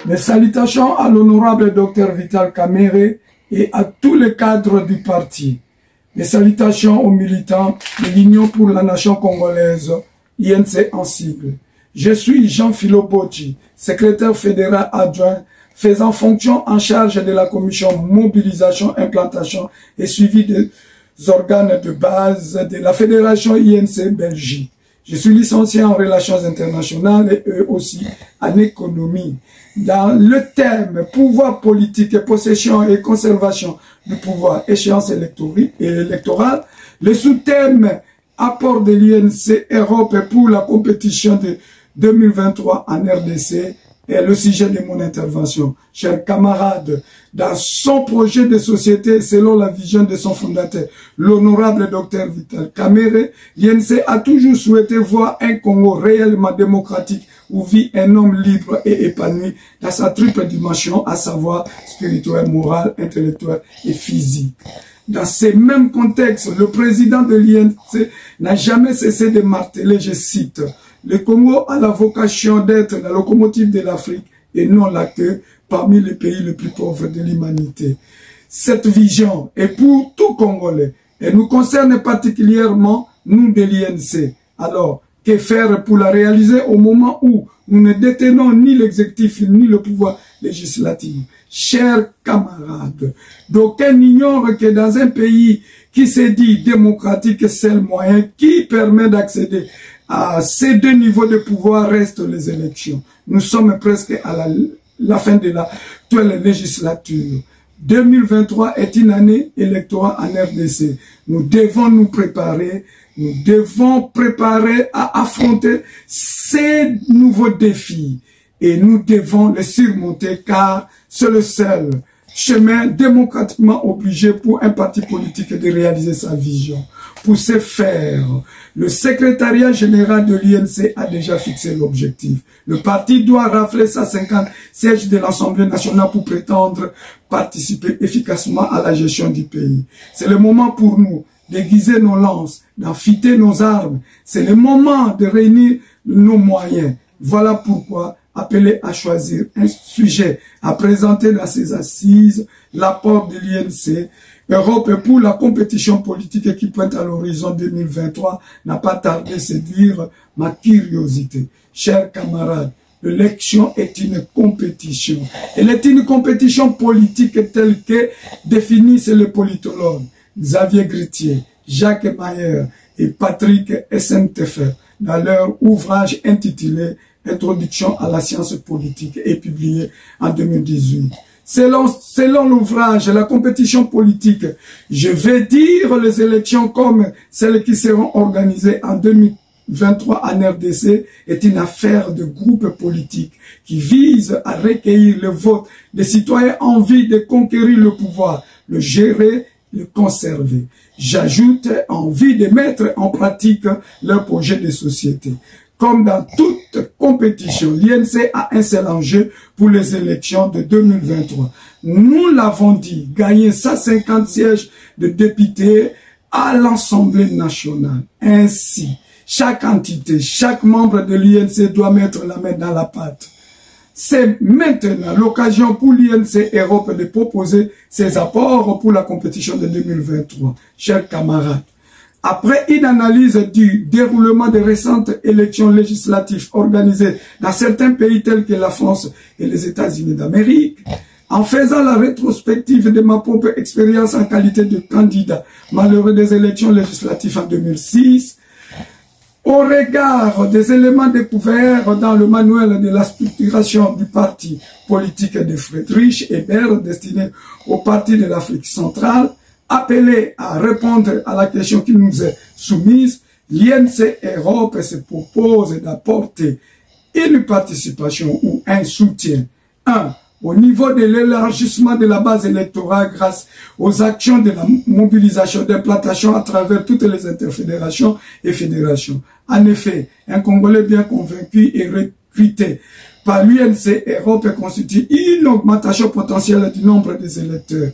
Mes salutations à l'honorable Dr Vital Kamerhe et à tous les cadres du parti. Mes salutations aux militants de l'Union pour la Nation congolaise, INC en sigle. Je suis Jean-Philo Boji, secrétaire fédéral adjoint, faisant fonction en charge de la commission mobilisation, implantation et suivi des organes de base de la fédération INC Belgique. Je suis licencié en relations internationales et eux aussi en économie. Dans le thème pouvoir politique et possession et conservation du pouvoir, échéance électorale, le sous-thème apport de l'INC Europe pour la compétition de 2023 en RDC est le sujet de mon intervention. Chers camarades, dans son projet de société, selon la vision de son fondateur, l'honorable Dr Vital Kamerhe, l'INC a toujours souhaité voir un Congo réellement démocratique où vit un homme libre et épanoui dans sa triple dimension, à savoir spirituelle, morale, intellectuelle et physique. Dans ces mêmes contextes, le président de l'INC n'a jamais cessé de marteler, je cite, « Le Congo a la vocation d'être la locomotive de l'Afrique et non la queue parmi les pays les plus pauvres de l'humanité. » Cette vision est pour tout Congolais et nous concerne particulièrement nous de l'INC. Alors, que faire pour la réaliser au moment où nous ne détenons ni l'exécutif ni le pouvoir législatif? Chers camarades, d'aucuns ignorent que dans un pays qui se dit démocratique, c'est le moyen qui permet d'accéder à ces deux niveaux de pouvoir restent les élections. Nous sommes presque à la fin de l'actuelle législature. 2023 est une année électorale en RDC. Nous devons nous préparer à affronter ces nouveaux défis. Et nous devons les surmonter car c'est le seul chemin démocratiquement obligé pour un parti politique de réaliser sa vision. Pour ce faire, le secrétariat général de l'INC a déjà fixé l'objectif. Le parti doit rafler 150 sièges de l'Assemblée nationale pour prétendre participer efficacement à la gestion du pays. C'est le moment pour nous d'aiguiser nos lances, d'affûter nos armes. C'est le moment de réunir nos moyens. Voilà pourquoi appelé à choisir un sujet à présenter dans ces assises, l'apport de l'INC, Europe pour la compétition politique qui pointe à l'horizon 2023 n'a pas tardé à séduire ma curiosité. Chers camarades, l'élection est une compétition. Elle est une compétition politique telle que définissent les politologues Xavier Gritier, Jacques Mayer et Patrick Essentefer dans leur ouvrage intitulé Introduction à la science politique et publié en 2018. Selon l'ouvrage, la compétition politique, je vais dire les élections comme celles qui seront organisées en 2023 en RDC, est une affaire de groupes politiques qui vise à recueillir le vote des citoyens en vue de conquérir le pouvoir, le gérer, le conserver. J'ajoute envie de mettre en pratique leur projet de société. Comme dans toute compétition, l'INC a un seul enjeu pour les élections de 2023. Nous l'avons dit, gagner 150 sièges de députés à l'Assemblée nationale. Ainsi, chaque entité, chaque membre de l'INC doit mettre la main dans la pâte. C'est maintenant l'occasion pour l'INC Europe de proposer ses apports pour la compétition de 2023. Chers camarades, après une analyse du déroulement des récentes élections législatives organisées dans certains pays tels que la France et les États-Unis d'Amérique, en faisant la rétrospective de ma propre expérience en qualité de candidat malheureux des élections législatives en 2006, au regard des éléments découverts dans le manuel de la structuration du parti politique de Friedrich Ebert destiné au parti de l'Afrique centrale, appelé à répondre à la question qui nous est soumise, l'INC Europe se propose d'apporter une participation ou un soutien, au niveau de l'élargissement de la base électorale grâce aux actions de la mobilisation d'implantation à travers toutes les interfédérations et fédérations. En effet, un Congolais bien convaincu et recruté par l'UNC Europe constitue une augmentation potentielle du nombre des électeurs.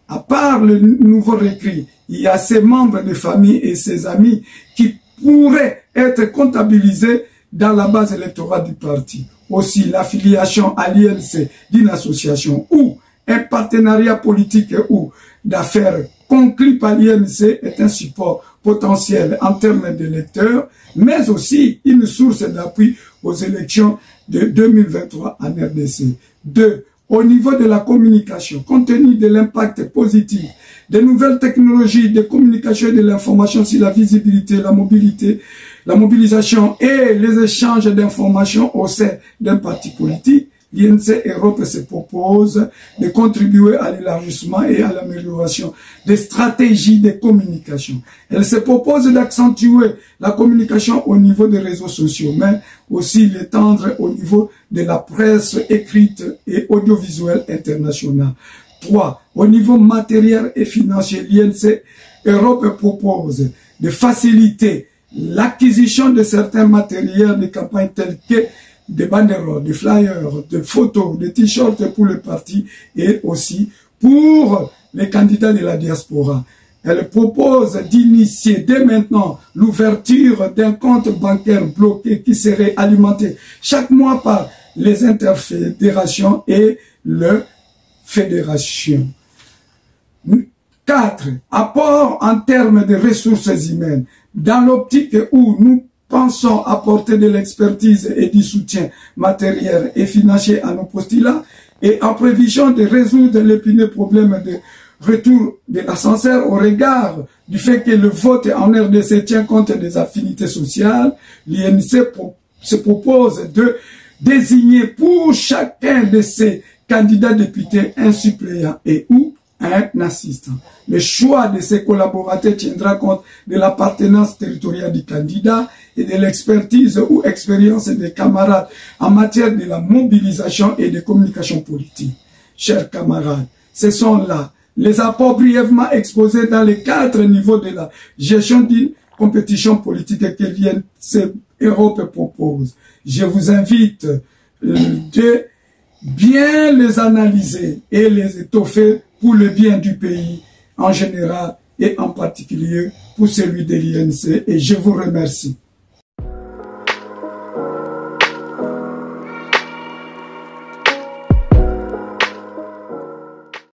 À part le nouveau recrue, il y a ses membres de famille et ses amis qui pourraient être comptabilisés dans la base électorale du parti. aussi l'affiliation à l'INC d'une association ou un partenariat politique ou d'affaires conclu par l'INC est un support potentiel en termes d'électeurs, mais aussi une source d'appui aux élections de 2023 en RDC. 2. Au niveau de la communication, compte tenu de l'impact positif des nouvelles technologies de communication et de l'information sur la visibilité, la mobilité, la mobilisation et les échanges d'informations au sein d'un parti politique, l'INC Europe se propose de contribuer à l'élargissement et à l'amélioration des stratégies de communication. Elle se propose d'accentuer la communication au niveau des réseaux sociaux, mais aussi l'étendre au niveau de la presse écrite et audiovisuelle internationale. 3. Au niveau matériel et financier, l'INC Europe propose de faciliter l'acquisition de certains matériels de campagne tels que des banderoles, des flyers, des photos, des t-shirts pour le parti et aussi pour les candidats de la diaspora. Elle propose d'initier dès maintenant l'ouverture d'un compte bancaire bloqué qui serait alimenté chaque mois par les interfédérations et le fédération. 4. Apport en termes de ressources humaines. Dans l'optique où nous pensons apporter de l'expertise et du soutien matériel et financier à nos postulats et en prévision de résoudre l'épineux problème de retour de l'ascenseur au regard du fait que le vote en RDC tient compte des affinités sociales, l'INC se propose de désigner pour chacun de ces candidats députés un suppléant et ou un assistant. Le choix de ces collaborateurs tiendra compte de l'appartenance territoriale du candidat et de l'expertise ou expérience des camarades en matière de la mobilisation et de communication politique. Chers camarades, ce sont là les apports brièvement exposés dans les 4 niveaux de la gestion d'une compétition politique que l'INC Europe propose. Je vous invite de bien les analyser et les étoffer pour le bien du pays en général et en particulier pour celui de l'INC. Et je vous remercie.